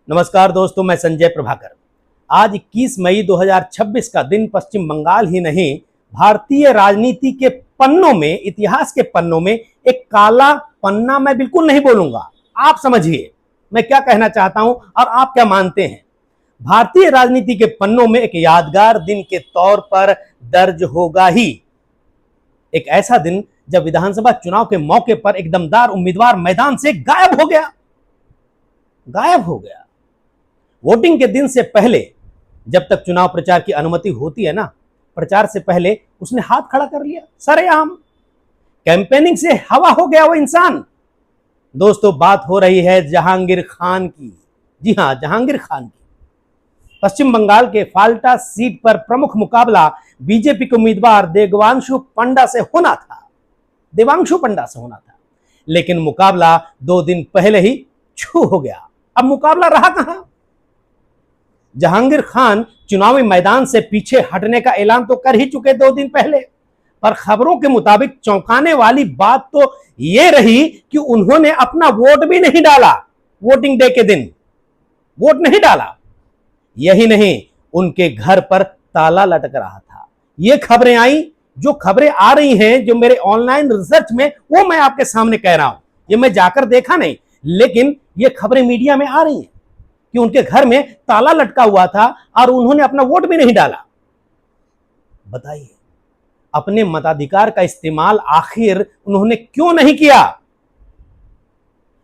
नमस्कार दोस्तों, मैं संजय प्रभाकर। आज 21 मई 2026 का दिन पश्चिम बंगाल ही नहीं, भारतीय राजनीति के पन्नों में, इतिहास के पन्नों में एक काला पन्ना मैं बिल्कुल नहीं बोलूंगा। आप समझिए मैं क्या कहना चाहता हूं और आप क्या मानते हैं। भारतीय राजनीति के पन्नों में एक यादगार दिन के तौर पर दर्ज होगा ही। एक ऐसा दिन जब विधानसभा चुनाव के मौके पर एक दमदार उम्मीदवार मैदान से गायब हो गया। वोटिंग के दिन से पहले, जब तक चुनाव प्रचार की अनुमति होती है ना, प्रचार से पहले उसने हाथ खड़ा कर लिया सरेआम। कैंपेनिंग से हवा हो गया वो इंसान। दोस्तों, बात हो रही है जहांगीर खान की। जी हां, जहांगीर खान की। पश्चिम बंगाल के फाल्टा सीट पर प्रमुख मुकाबला बीजेपी के उम्मीदवार देवांशु पंडा से होना था। लेकिन मुकाबला 2 दिन पहले ही छू हो गया। अब मुकाबला रहा कहां। जहांगीर खान चुनावी मैदान से पीछे हटने का ऐलान तो कर ही चुके 2 दिन पहले, पर खबरों के मुताबिक चौंकाने वाली बात तो यह रही कि उन्होंने अपना वोट भी नहीं डाला। वोटिंग डे के दिन वोट नहीं डाला। यही नहीं, उनके घर पर ताला लटक रहा था। ये खबरें आई, जो खबरें आ रही हैं, जो मेरे ऑनलाइन रिसर्च में, वो मैं आपके सामने कह रहा हूं। ये मैं जाकर देखा नहीं, लेकिन ये खबरें मीडिया में आ रही हैं कि उनके घर में ताला लटका हुआ था और उन्होंने अपना वोट भी नहीं डाला। बताइए, अपने मताधिकार का इस्तेमाल आखिर उन्होंने क्यों नहीं किया?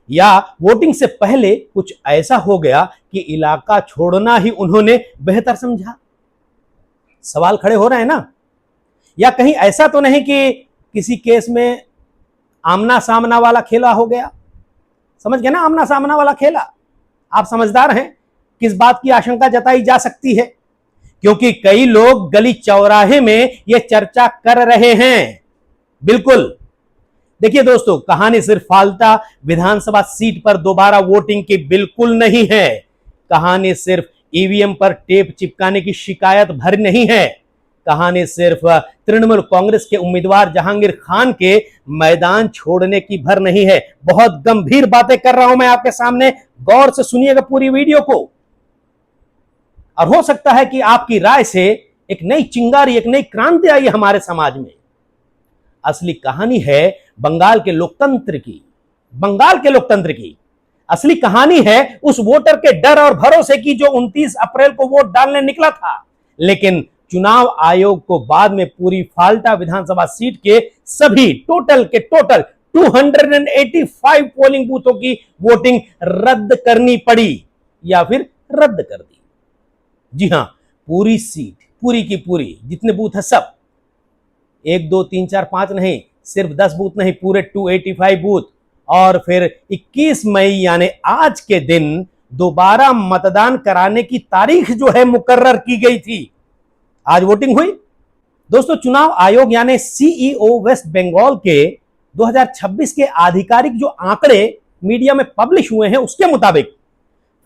या वोटिंग से पहले कुछ ऐसा हो गया कि इलाका छोड़ना ही उन्होंने बेहतर समझा? सवाल खड़े हो रहे हैं ना। या कहीं ऐसा तो नहीं कि किसी केस में आमना सामना वाला खेला हो गया? समझ गए ना, आमना सामना वाला खेला। आप समझदार हैं, किस बात की आशंका जताई जा सकती है? क्योंकि कई लोग गली चौराहे में यह चर्चा कर रहे हैं। बिल्कुल। देखिए दोस्तों, कहानी सिर्फ फाल्टा विधानसभा सीट पर दोबारा वोटिंग की बिल्कुल नहीं है। कहानी सिर्फ ईवीएम पर टेप चिपकाने की शिकायत भरी नहीं है। कहानी सिर्फ तृणमूल कांग्रेस के उम्मीदवार जहांगीर खान के मैदान छोड़ने की भर नहीं है। बहुत गंभीर बातें कर रहा हूं मैं आपके सामने, गौर से सुनिएगा पूरी वीडियो को। और हो सकता है कि आपकी राय से एक नई चिंगारी, एक नई क्रांति आई हमारे समाज में। असली कहानी है बंगाल के लोकतंत्र की। असली कहानी है उस वोटर के डर और भरोसे की जो 29 अप्रैल को वोट डालने निकला था, लेकिन चुनाव आयोग को बाद में पूरी फाल्टा विधानसभा सीट के सभी टोटल 285 पोलिंग बूथों की वोटिंग रद्द करनी पड़ी या फिर रद्द कर दी। जी हां, पूरी सीट, पूरी की पूरी, जितने बूथ है सब, 1 2 3 4 5 नहीं, सिर्फ 10 बूथ नहीं, पूरे 285 बूथ। और फिर 21 मई यानी आज के दिन दोबारा मतदान कराने की तारीख जो है मुकर्रर की गई थी। आज वोटिंग हुई। दोस्तों, चुनाव आयोग यानी सीईओ वेस्ट बंगाल के 2026 के आधिकारिक जो आंकड़े मीडिया में पब्लिश हुए हैं, उसके मुताबिक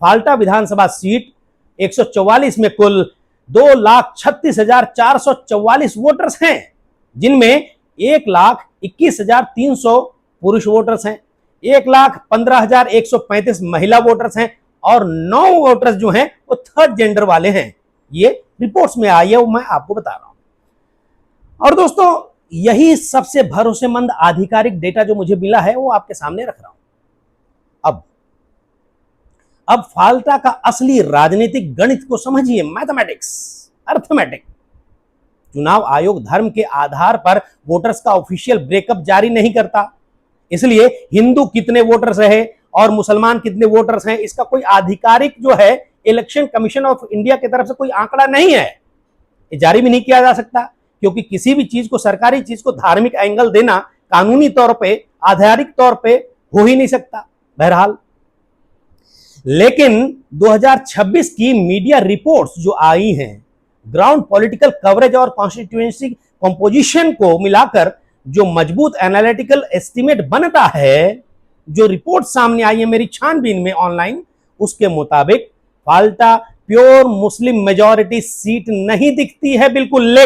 फाल्टा विधानसभा सीट 144 में कुल 2,36,444 वोटर्स हैं, जिनमें 1,21,300 पुरुष वोटर्स हैं, 1,15,135 महिला वोटर्स हैं और 9 वोटर्स जो हैं वो थर्ड जेंडर वाले हैं। ये रिपोर्ट्स में आई है, वो मैं आपको बता रहा हूं। और दोस्तों, यही सबसे भरोसेमंद आधिकारिक डेटा जो मुझे मिला है वो आपके सामने रख रहा हूं। अब फाल्टा का असली राजनीतिक गणित को समझिए, मैथमेटिक्स, अर्थमेटिक। चुनाव आयोग धर्म के आधार पर वोटर्स का ऑफिशियल ब्रेकअप जारी नहीं करता, इसलिए हिंदू कितने वोटर्स रहे और मुसलमान कितने वोटर्स हैं, इसका कोई आधिकारिक जो है इलेक्शन कमीशन ऑफ इंडिया की तरफ से कोई आंकड़ा नहीं है। ये जारी भी नहीं किया जा सकता, क्योंकि किसी भी चीज को, सरकारी चीज को धार्मिक एंगल देना कानूनी तौर पे, आधारिक तौर पे हो ही नहीं सकता। बहरहाल, लेकिन 2026 की मीडिया रिपोर्ट्स जो आई हैं, ग्राउंड पॉलिटिकल कवरेज और कॉन्स्टिट्यूएंसी कंपोजिशन को मिलाकर जो मजबूत एनालिटिकल एस्टीमेट बनता है, जो रिपोर्ट सामने आई है मेरी छानबीन में ऑनलाइन, उसके मुताबिक Falta pure Muslim majority seat नहीं दिखती है बिल्कुल,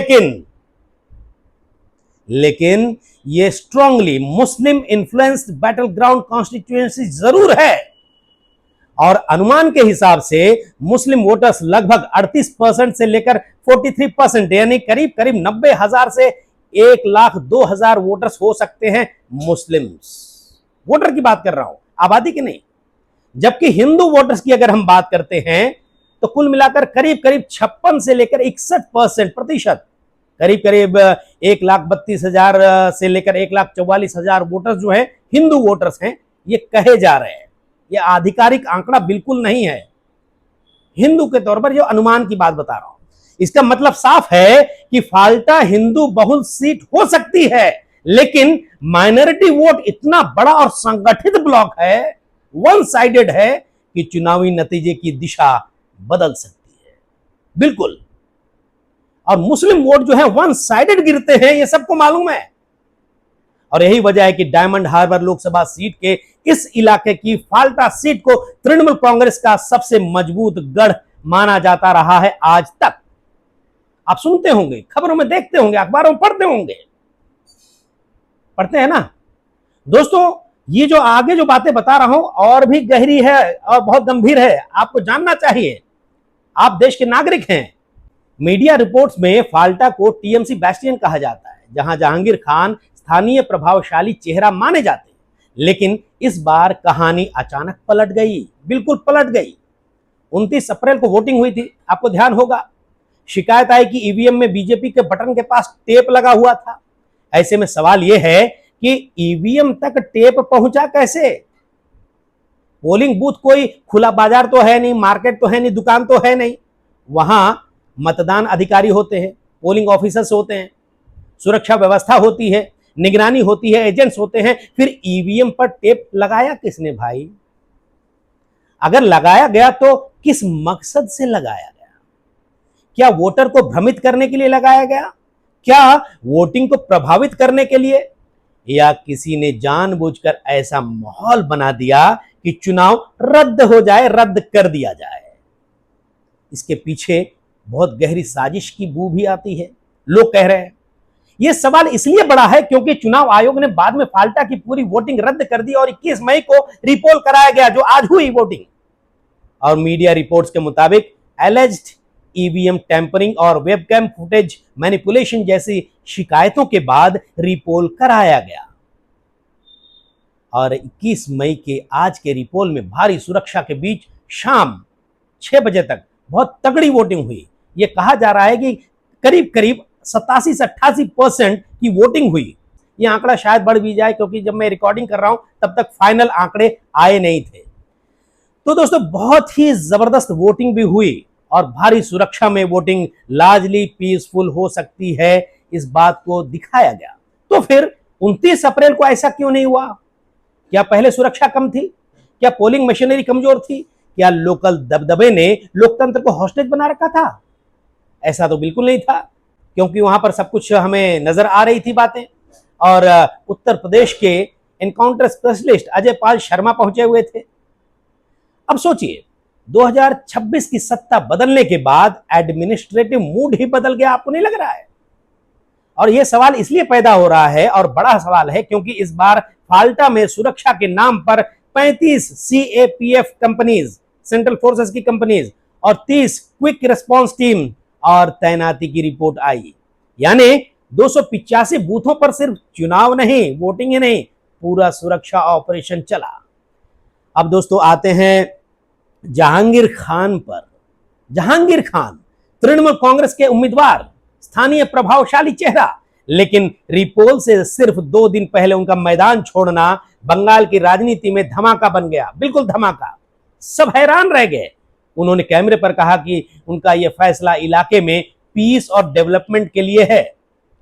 लेकिन ये स्ट्रांगली मुस्लिम इन्फ्लुएंस्ड बैटल ग्राउंड कॉन्स्टिट्यूएंसी जरूर है। और अनुमान के हिसाब से मुस्लिम वोटर्स लगभग 38% से लेकर 43%, यानी करीब करीब 90,000 से 1,02,000 वोटर्स हो सकते हैं मुस्लिम्स। वोटर की बात कर रहा हूं, आबादी की नहीं। जबकि हिंदू वोटर्स की अगर हम बात करते हैं तो कुल मिलाकर करीब करीब 56 से लेकर 61% करीब करीब 1,32,000 से लेकर 1,44,000 वोटर्स जो है हिंदू वोटर्स हैं, ये कहे जा रहे हैं। ये आधिकारिक आंकड़ा बिल्कुल नहीं है, हिंदू के तौर पर जो अनुमान की बात बता रहा हूं। इसका मतलब साफ है कि फाल्टा हिंदू बहुल सीट हो सकती है, लेकिन माइनॉरिटी वोट इतना बड़ा और संगठित ब्लॉक है, वन साइडेड है, कि चुनावी नतीजे की दिशा बदल सकती है बिल्कुल। और मुस्लिम वोट जो है वन साइडेड गिरते हैं, ये सबको मालूम है। और यही वजह है कि डायमंड हार्बर लोकसभा सीट के इस इलाके की फाल्टा सीट को तृणमूल कांग्रेस का सबसे मजबूत गढ़ माना जाता रहा है आज तक। आप सुनते होंगे, खबरों में देखते होंगे, अखबारों में पढ़ते होंगे, पढ़ते हैं ना दोस्तों। ये जो आगे जो बातें बता रहा हूं और भी गहरी है और बहुत गंभीर है, आपको जानना चाहिए। आप देश के नागरिक हैं। मीडिया रिपोर्ट्स में फाल्टा को टीएमसी बैस्टियन कहा जाता है, जहां जहांगीर खान स्थानीय प्रभावशाली चेहरा माने जाते हैं। लेकिन इस बार कहानी अचानक पलट गई, बिल्कुल पलट गई। 29 अप्रैल को वोटिंग हुई थी, आपको ध्यान होगा। शिकायत आई कि ईवीएम में बीजेपी के बटन के पास टेप लगा हुआ था। ऐसे में सवाल यह है कि ईवीएम तक टेप पहुंचा कैसे? पोलिंग बूथ कोई खुला बाजार तो है नहीं, मार्केट तो है नहीं, दुकान तो है नहीं। वहां मतदान अधिकारी होते हैं, पोलिंग ऑफिसर्स होते हैं, सुरक्षा व्यवस्था होती है, निगरानी होती है, एजेंट्स होते हैं। फिर ईवीएम पर टेप लगाया किसने भाई? अगर लगाया गया तो किस मकसद से लगाया गया? क्या वोटर को भ्रमित करने के लिए लगाया गया? क्या वोटिंग को प्रभावित करने के लिए? या किसी ने जानबूझकर ऐसा माहौल बना दिया कि चुनाव रद्द हो जाए, रद्द कर दिया जाए? इसके पीछे बहुत गहरी साजिश की बू भी आती है, लोग कह रहे हैं। यह सवाल इसलिए बड़ा है क्योंकि चुनाव आयोग ने बाद में फाल्टा की पूरी वोटिंग रद्द कर दी और 21 मई को रिपोल कराया गया, जो आज हुई वोटिंग। और मीडिया रिपोर्ट्स के मुताबिक एलिज्ड ईवीएम टैंपरिंग और वेबकैम फुटेज मैनिपुलेशन जैसी शिकायतों के बाद रिपोल कराया गया। और 21 मई के आज के रिपोल में भारी सुरक्षा के बीच शाम 6 बजे तक बहुत तगड़ी वोटिंग हुई। यह कहा जा रहा है कि करीब करीब 87 से 88% की वोटिंग हुई। यह आंकड़ा शायद बढ़ भी जाए, क्योंकि जब मैं रिकॉर्डिंग कर रहा हूं तब तक फाइनल आंकड़े आए नहीं थे। तो दोस्तों बहुत ही जबरदस्त वोटिंग भी हुई और भारी सुरक्षा में वोटिंग लार्जली पीसफुल हो सकती है, इस बात को दिखाया गया। तो फिर 29 अप्रैल को ऐसा क्यों नहीं हुआ? क्या पहले सुरक्षा कम थी? क्या पोलिंग मशीनरी कमजोर थी? क्या लोकल दबदबे ने लोकतंत्र को हॉस्टेज बना रखा था? ऐसा तो बिल्कुल नहीं था, क्योंकि वहां पर सब कुछ हमें नजर आ रही थी बातें। और उत्तर प्रदेश के एनकाउंटर स्पेशलिस्ट अजय पाल शर्मा पहुंचे हुए थे। अब सोचिए, 2026 की सत्ता बदलने के बाद एडमिनिस्ट्रेटिव मूड ही बदल गया, आपको नहीं लग रहा है? और यह सवाल इसलिए पैदा हो रहा है, और बड़ा सवाल है, क्योंकि इस बार फाल्टा में सुरक्षा के नाम पर 35 CAPF कंपनीज, सेंट्रल फोर्सेस की कंपनीज, और 30 क्विक रिस्पांस टीम और तैनाती की रिपोर्ट आई। यानी 285 बूथों पर सिर्फ चुनाव नहीं, वोटिंग ही नहीं, पूरा सुरक्षा ऑपरेशन चला। अब दोस्तों आते हैं जहांगीर खान पर। जहांगीर खान तृणमूल कांग्रेस के उम्मीदवार, स्थानीय प्रभावशाली चेहरा, लेकिन रिपोल से सिर्फ 2 दिन पहले उनका मैदान छोड़ना बंगाल की राजनीति में धमाका बन गया, बिल्कुल धमाका। सब हैरान रह गए। उन्होंने कैमरे पर कहा कि उनका यह फैसला इलाके में पीस और डेवलपमेंट के लिए है।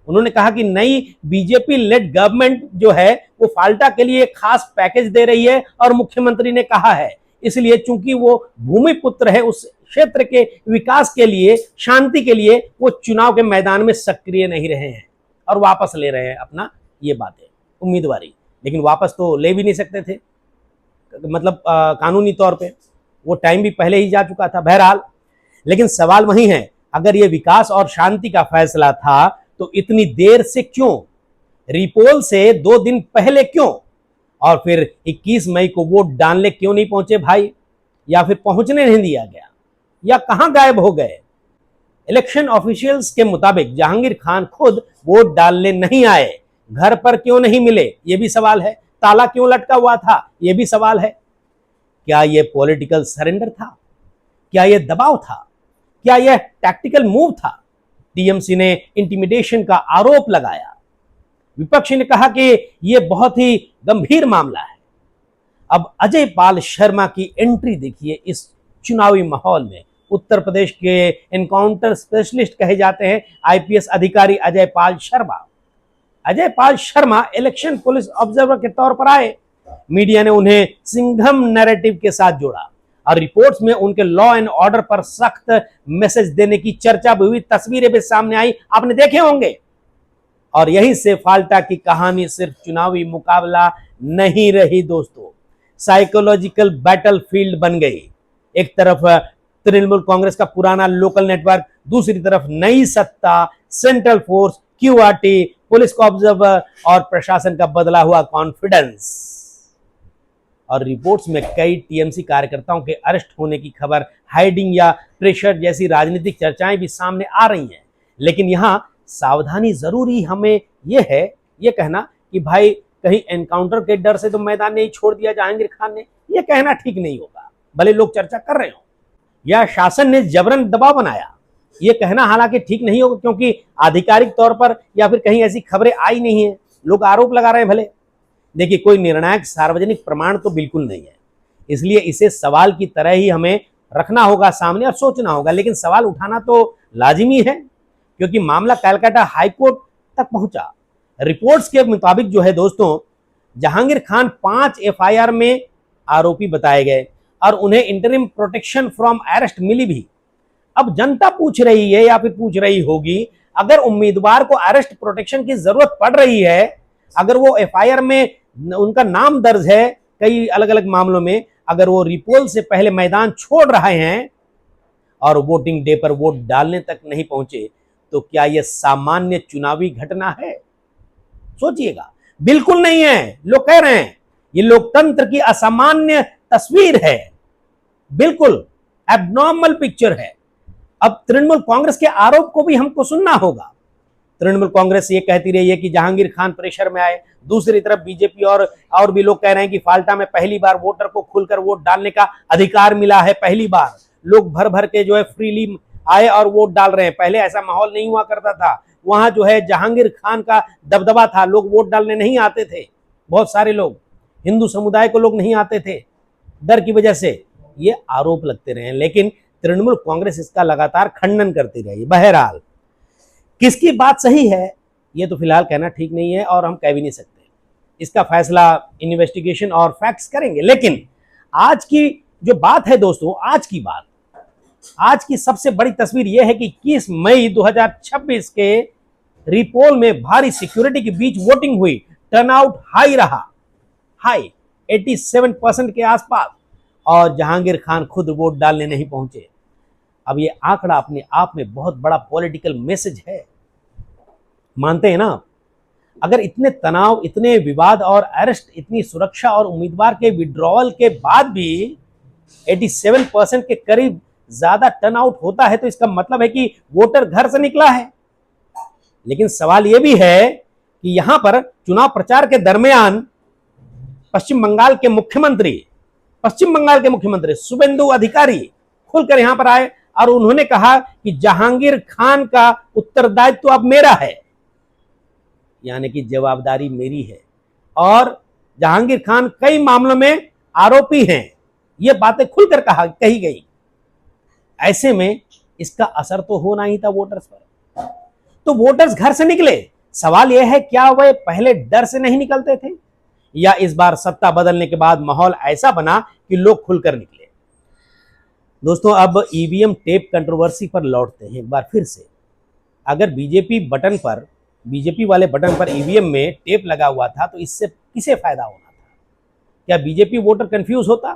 उन्होंने कहा कि नई बीजेपी लेड गवर्नमेंट जो है वो फाल्टा के लिए खास पैकेज दे रही है, और मुख्यमंत्री ने कहा है इसलिए चूंकि वो भूमि पुत्र है, उस क्षेत्र के विकास के लिए, शांति के लिए वो चुनाव के मैदान में सक्रिय नहीं रहे हैं और वापस ले रहे हैं अपना ये बातें, उम्मीदवारी। लेकिन वापस तो ले भी नहीं सकते थे, मतलब कानूनी तौर पे वो टाइम भी पहले ही जा चुका था। बहरहाल, लेकिन सवाल वही है, अगर ये विकास और शांति का फैसला था तो इतनी देर से क्यों? रिपोल से 2 दिन पहले क्यों? और फिर 21 मई को वोट डालने क्यों नहीं पहुंचे भाई? या फिर पहुंचने नहीं दिया गया, या कहां गायब हो गए? इलेक्शन ऑफिशियल्स के मुताबिक जहांगीर खान खुद वोट डालने नहीं आए। घर पर क्यों नहीं मिले, यह भी सवाल है। ताला क्यों लटका हुआ था, यह भी सवाल है। क्या यह पॉलिटिकल सरेंडर था? क्या यह दबाव था? क्या यह टैक्टिकल मूव था? टीएमसी ने इंटिमिडेशन का आरोप लगाया। विपक्ष ने कहा कि यह बहुत ही गंभीर मामला है। अब अजय पाल शर्मा की एंट्री देखिए इस चुनावी माहौल में। उत्तर प्रदेश के एनकाउंटर स्पेशलिस्ट कहे जाते हैं आईपीएस अधिकारी Ajay Pal Sharma. Ajay Pal Sharma election police observer के तौर पर आए। मीडिया ने उन्हें सिंघम नैरेटिव के साथ जोड़ा और रिपोर्ट्स में उनके लॉ एंड ऑर्डर पर सख्त मैसेज देने की चर्चा भी हुई, तस्वीरें भी सामने आई, आपने देखे होंगे। और यहीं से फाल्टा की कहानी सिर्फ चुनावी मुकाबला नहीं रही दोस्तों, साइकोलॉजिकल बैटलफील्ड बन गई। एक तरफ तृणमूल कांग्रेस का पुराना लोकल नेटवर्क, दूसरी तरफ नई सत्ता, सेंट्रल फोर्स, क्यूआरटी, पुलिस को ऑब्जर्वर और प्रशासन का बदला हुआ कॉन्फिडेंस। और रिपोर्ट्स में कई टीएमसी कार्यकर्ताओं के अरेस्ट होने की खबर, हाइडिंग या प्रेशर जैसी राजनीतिक चर्चाएं भी सामने आ रही हैं। लेकिन यहां सावधानी जरूरी हमें यह है, यह कहना कि भाई कहीं एनकाउंटर के डर से तो मैदान नहीं छोड़ दिया जहांगीर खान ने, यह कहना ठीक नहीं होगा, भले लोग चर्चा कर रहे हो। या शासन ने जबरन दबाव बनाया, यह कहना हालांकि ठीक नहीं होगा, क्योंकि आधिकारिक तौर पर या फिर कहीं ऐसी खबरें आई नहीं है, लोग आरोप लगा रहे हैं भले। देखिए, कोई निर्णायक सार्वजनिक प्रमाण तो बिल्कुल नहीं है, इसलिए इसे सवाल की तरह ही हमें रखना होगा सामने और सोचना होगा। लेकिन सवाल उठाना तो लाजिमी है, क्योंकि मामला कलकत्ता हाईकोर्ट तक पहुंचा। रिपोर्ट्स के मुताबिक जो है दोस्तों, जहांगीर खान 5 एफआईआर में आरोपी बताए गए और उन्हें इंटरिम प्रोटेक्शन फ्रॉम अरेस्ट मिली भी। अब जनता पूछ रही है या फिर पूछ रही होगी, अगर उम्मीदवार को अरेस्ट प्रोटेक्शन की जरूरत पड़ रही है, अगर वो एफआईआर में उनका नाम दर्ज है कई अलग अलग मामलों में, अगर वो रिपोल से पहले मैदान छोड़ रहे हैं और वोटिंग डे पर वोट डालने तक नहीं पहुंचे, तो क्या यह सामान्य चुनावी घटना है? सोचिएगा, बिल्कुल नहीं है। लोग कह रहे हैं ये लोकतंत्र की असामान्य तस्वीर है, बिल्कुल एबनॉर्मल पिक्चर है। अब तृणमूल कांग्रेस के आरोप को भी हमको सुनना होगा। तृणमूल कांग्रेस ये कहती रही है कि जहांगीर खान प्रेशर में आए, दूसरी तरफ बीजेपी और भी लोग कह रहे हैं कि फाल्टा में पहली बार वोटर को खुलकर वोट डालने का अधिकार मिला है। पहली बार लोग भर भर के जो है फ्रीली आए और वोट डाल रहे हैं, पहले ऐसा माहौल नहीं हुआ करता था। वहां जो है जहांगीर खान का दबदबा था, लोग वोट डालने नहीं आते थे, बहुत सारे लोग, हिंदू समुदाय को लोग नहीं आते थे डर की वजह से। ये आरोप लगते रहे, लेकिन तृणमूल कांग्रेस इसका लगातार खंडन करती रही। बहरहाल किसकी बात सही है ये तो फिलहाल कहना ठीक नहीं है और हम कह भी नहीं सकते। इसका फैसला इन्वेस्टिगेशन और फैक्ट्स करेंगे। लेकिन आज की जो बात है दोस्तों, आज की सबसे बड़ी तस्वीर यह है कि 21 मई 2026 के रिपोल में भारी सिक्योरिटी के बीच वोटिंग हुई। टर्नआउट हाई रहा, हाई 87% के आसपास, और जहांगीर खान खुद वोट डालने नहीं पहुंचे। अब ये आंकड़ा अपने आप में बहुत बड़ा पॉलिटिकल मैसेज है, मानते हैं ना? अगर इतने तनाव, इतने विवाद और अरेस्ट, इतनी सुरक्षा और उम्मीदवार के विड्रॉवल के बाद भी 87% के करीब ज्यादा टर्नआउट होता है, तो इसका मतलब है कि वोटर घर से निकला है। लेकिन सवाल यह भी है कि यहां पर चुनाव प्रचार के दरमियान पश्चिम बंगाल के मुख्यमंत्री शुभेंदु अधिकारी खुलकर यहां पर आए और उन्होंने कहा कि जहांगीर खान का उत्तरदायित्व अब मेरा है, यानी कि जवाबदारी मेरी है, और जहांगीर खान कई मामलों में आरोपी हैं। ये बातें खुलकर कही गई। ऐसे में इसका असर तो होना ही था वोटर्स पर। तो वोटर्स घर से निकले। सवाल यह है, क्या वे पहले डर से नहीं निकलते थे, या इस बार सत्ता बदलने के बाद माहौल ऐसा बना कि लोग खुलकर निकले? दोस्तों, अब ईवीएम टेप कंट्रोवर्सी पर लौटते हैं एक बार फिर से। अगर बीजेपी वाले बटन पर ईवीएम में टेप लगा हुआ था, तो इससे किसे फायदा होना था? क्या बीजेपी वोटर कंफ्यूज होता?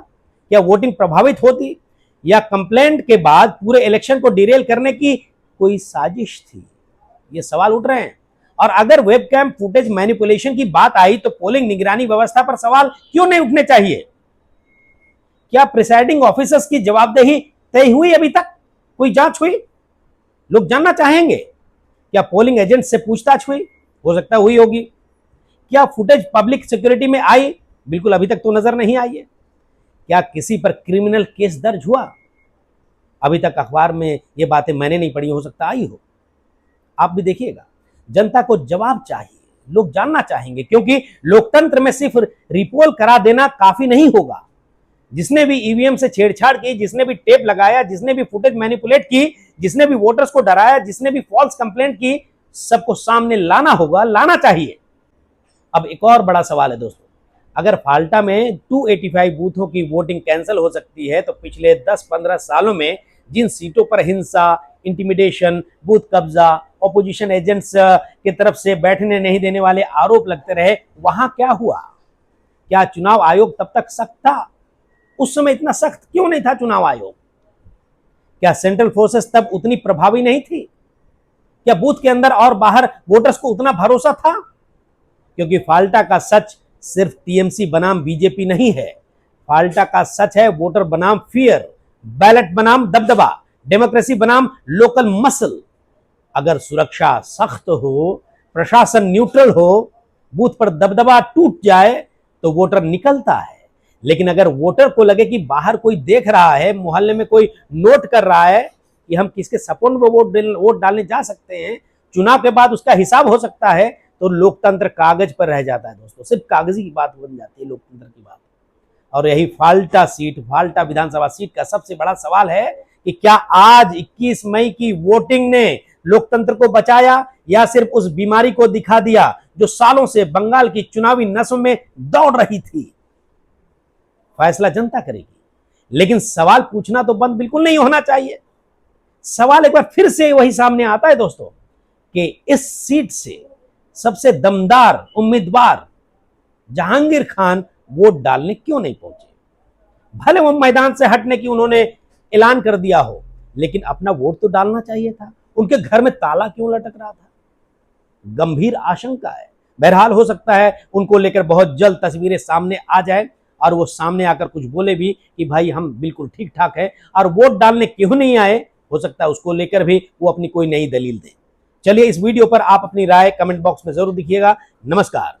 क्या वोटिंग प्रभावित होती? या कंप्लेंट के बाद पूरे इलेक्शन को डिरेल करने की कोई साजिश थी? ये सवाल उठ रहे हैं। और अगर वेबकैम फुटेज मैनिपुलेशन की बात आई, तो पोलिंग निगरानी व्यवस्था पर सवाल क्यों नहीं उठने चाहिए? क्या प्रिसाइडिंग ऑफिसर्स की जवाबदेही तय हुई? अभी तक कोई जांच हुई? लोग जानना चाहेंगे। क्या पोलिंग एजेंट से पूछताछ हुई? हो सकता है हुई होगी। क्या फुटेज पब्लिक सिक्योरिटी में आई? बिल्कुल अभी तक तो नजर नहीं आई है। क्या किसी पर क्रिमिनल केस दर्ज हुआ? अभी तक अखबार में ये बातें मैंने नहीं पढ़ी, हो सकता आई हो, आप भी देखिएगा। जनता को जवाब चाहिए, लोग जानना चाहेंगे, क्योंकि लोकतंत्र में सिर्फ रिपोल करा देना काफी नहीं होगा। जिसने भी ईवीएम से छेड़छाड़ की, जिसने भी टेप लगाया, जिसने भी फुटेज मैनिपुलेट की, जिसने भी वोटर्स को डराया, जिसने भी फॉल्स कंप्लेंट की, सबको सामने लाना होगा, लाना चाहिए। अब एक और बड़ा सवाल है दोस्तों, अगर फाल्टा में 285 बूथों की वोटिंग कैंसिल हो सकती है, तो पिछले 10-15 सालों में जिन सीटों पर हिंसा, इंटिमिडेशन, बूथ कब्जा, ऑपोजिशन एजेंट्स की तरफ से बैठने नहीं देने वाले आरोप लगते रहे, वहां क्या हुआ? क्या चुनाव आयोग तब तक सख्त था? उस समय इतना सख्त क्यों नहीं था चुनाव आयोग? क्या सेंट्रल फोर्सेस तब उतनी प्रभावी नहीं थी? क्या बूथ के अंदर और बाहर वोटर्स को उतना भरोसा था? क्योंकि फाल्टा का सच सिर्फ टीएमसी बनाम बीजेपी नहीं है। फाल्टा का सच है वोटर बनाम फियर, बैलेट बनाम दबदबा, डेमोक्रेसी बनाम लोकल मसल। अगर सुरक्षा सख्त हो, प्रशासन न्यूट्रल हो, बूथ पर दबदबा टूट जाए तो वोटर निकलता है। लेकिन अगर वोटर को लगे कि बाहर कोई देख रहा है, मोहल्ले में कोई नोट कर रहा है कि हम किसके सपोर्ट में वोट डालने जा सकते हैं, चुनाव के बाद उसका हिसाब हो सकता है, तो लोकतंत्र कागज पर रह जाता है दोस्तों, सिर्फ कागजी की बात बन जाती है लोकतंत्र की बात। और यही फाल्टा सीट, फाल्टा विधानसभा सीट का सबसे बड़ा सवाल है कि क्या आज 21 मई की वोटिंग ने लोकतंत्र को बचाया, या सिर्फ उस बीमारी को दिखा दिया जो सालों से बंगाल की चुनावी नसों में दौड़ रही थी? फैसला जनता करेगी, लेकिन सवाल पूछना तो बंद बिल्कुल नहीं होना चाहिए। सवाल एक बार फिर से वही सामने आता है दोस्तों कि इस सीट से सबसे दमदार उम्मीदवार जहांगीर खान वोट डालने क्यों नहीं पहुंचे? भले वो मैदान से हटने की उन्होंने ऐलान कर दिया हो, लेकिन अपना वोट तो डालना चाहिए था। उनके घर में ताला क्यों लटक रहा था? गंभीर आशंका है। बहरहाल हो सकता है उनको लेकर बहुत जल्द तस्वीरें सामने आ जाए और वो सामने आकर कुछ बोले भी कि भाई हम बिल्कुल ठीक ठाक है, और वोट डालने क्यों नहीं आए, हो सकता है उसको लेकर भी वो अपनी कोई नई दलील दें। चलिए, इस वीडियो पर आप अपनी राय कमेंट बॉक्स में जरूर दिखिएगा। नमस्कार।